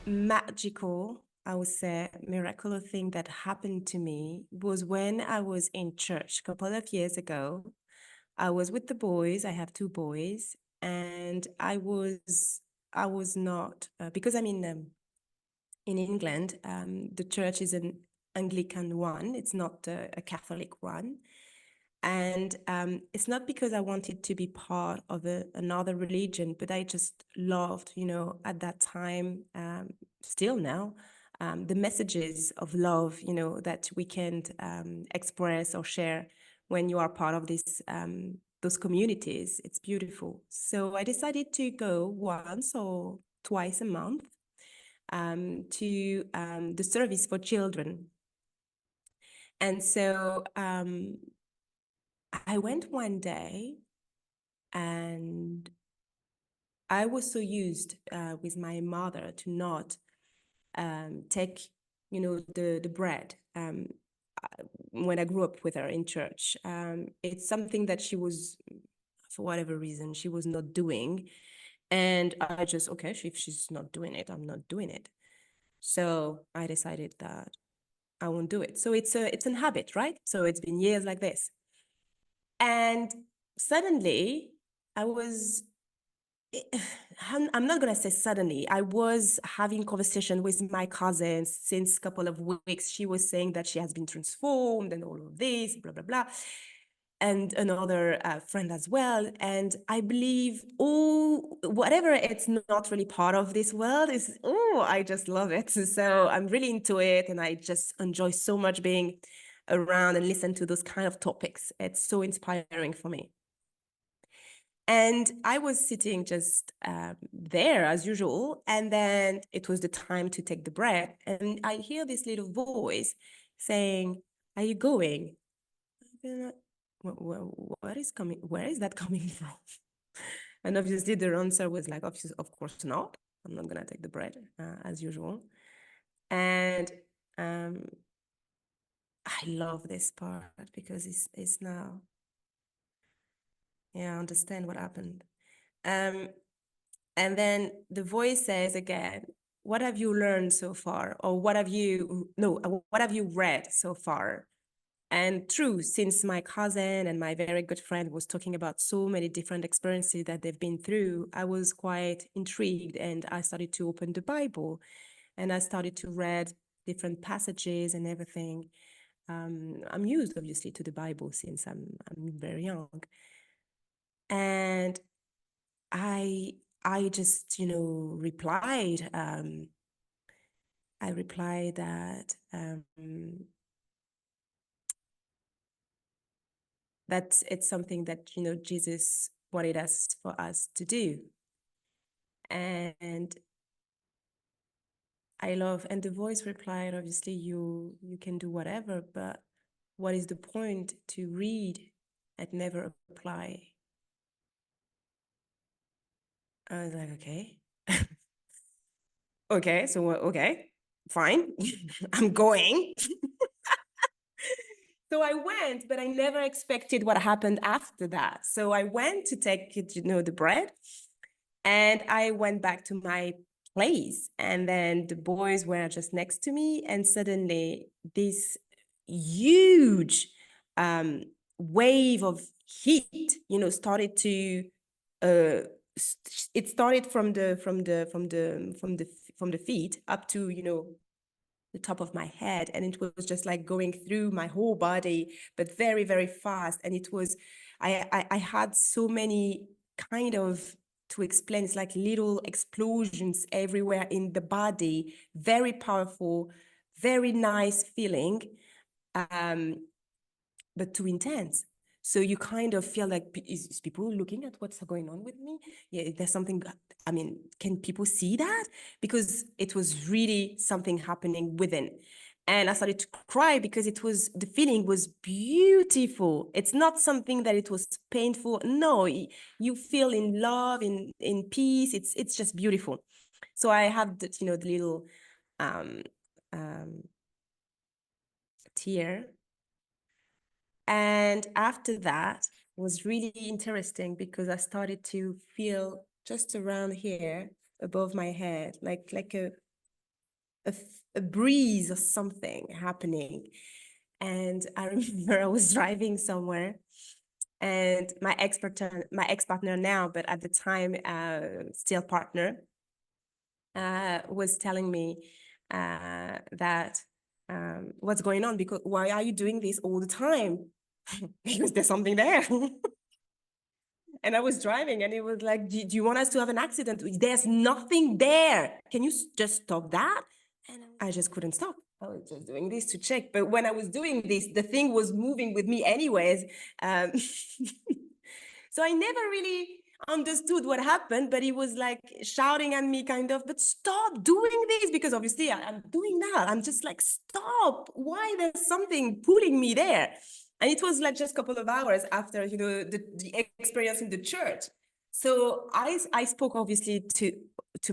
magical, I would say, miraculous thing that happened to me was when I was in church a couple of years ago. I was with the boys. I have two boys, and I was not because I'm in England. The church is an Anglican one. It's not a Catholic one. And it's not because I wanted to be part of another religion, but I just loved, at that time, still now, the messages of love, that we can express or share when you are part of those communities. It's beautiful. So I decided to go once or twice a month to the service for children. And so I went one day and I was so used with my mother to not take, the bread when I grew up with her in church. It's something that she was, for whatever reason, she was not doing. And I just, okay, if she's not doing it, I'm not doing it. So I decided that I won't do it. So it's an habit, right? So it's been years like this. And suddenly I was, I'm not going to say suddenly, I was having conversation with my cousins since a couple of weeks. She was saying that she has been transformed and all of this, blah, blah, blah. And another friend as well. And I believe, whatever it's not really part of this world is, I just love it. So I'm really into it. And I just enjoy so much being around and listen to those kind of topics. It's so inspiring for me. And I was sitting just there as usual. And then it was the time to take the bread. And I hear this little voice saying, "Are you going?" What is coming? Where is that coming from? And obviously the answer was like, of course not. I'm not gonna take the bread as usual. And I love this part because it's now, yeah, I understand what happened. And then the voice says again, "What have you learned so far?" Or what have you read so far? And true, since my cousin and my very good friend was talking about so many different experiences that they've been through, I was quite intrigued and I started to open the Bible and I started to read different passages and everything. I'm used obviously to the Bible since I'm very young. And I just, replied. I replied that that it's something that, Jesus wanted us for us to do. And I love, and the voice replied, obviously you can do whatever, but what is the point to read and never apply? I was like, okay. Okay, so okay, fine. I'm going. So I went, but I never expected what happened after that. So I went to take, the bread, and I went back to my place. And then the boys were just next to me. And suddenly this huge wave of heat, started to, it started from the feet up to, the top of my head, and it was just like going through my whole body, but very, very fast. And it was, I had so many kind of, to explain, it's like little explosions everywhere in the body, very powerful, very nice feeling, but too intense. So you kind of feel like, is people looking at what's going on with me? Yeah, there's something, I mean, can people see that? Because it was really something happening within. And I started to cry because the feeling was beautiful. It's not something that it was painful. No, you feel in love, in peace. It's just beautiful. So I have the, the little tear. And after that was really interesting because I started to feel just around here above my head, like a a breeze or something happening. And I remember I was driving somewhere, and my ex-partner now, but at the time, still partner, was telling me that what's going on? Because why are you doing this all the time? Because there's something there. And I was driving, and it was like, do you want us to have an accident? There's nothing there. Can you just stop that? And I just couldn't stop. I was just doing this to check. But when I was doing this, the thing was moving with me anyways. So I never really understood what happened, but he was like shouting at me kind of, but stop doing this, because obviously I'm doing that. I'm just like, stop. Why there's something pulling me there? And it was like just a couple of hours after, you know, the experience in the church. So I spoke obviously to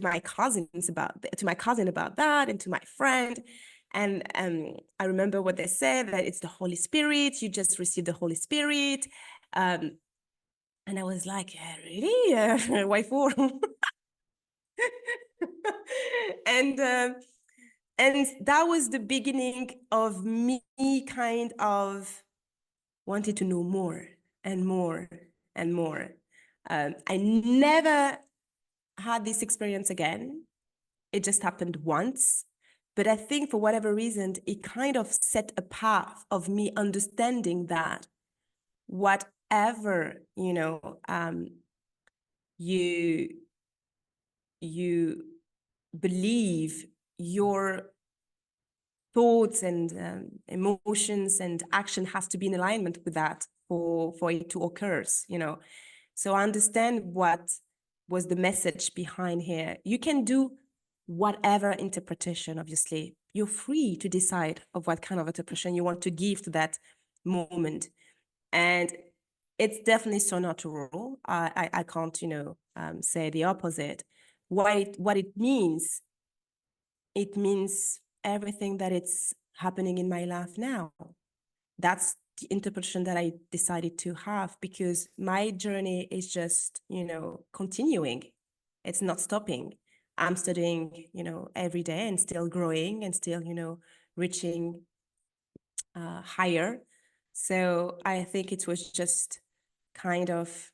my cousins to my cousin about that, and to my friend. And I remember what they said, that it's the Holy Spirit. You just received the Holy Spirit. And I was like, really? Why for? and that was the beginning of me kind of wanted to know more and more and more. I never had this experience again. It just happened once. But I think for whatever reason, it kind of set a path of me understanding that whatever, you know, you believe, your thoughts and emotions and action has to be in alignment with that for it to occur, you know. So I understand what was the message behind here. You can do whatever interpretation, obviously. You're free to decide of what kind of interpretation you want to give to that moment. And it's definitely so natural. I can't, you know, say the opposite. What it means everything that it's happening in my life now. That's the interpretation that I decided to have, because my journey is just, you know, continuing. It's not stopping. I'm studying, you know, every day, and still growing, and still, you know, reaching higher. So I think it was just kind of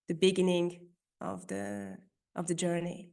the beginning of the journey.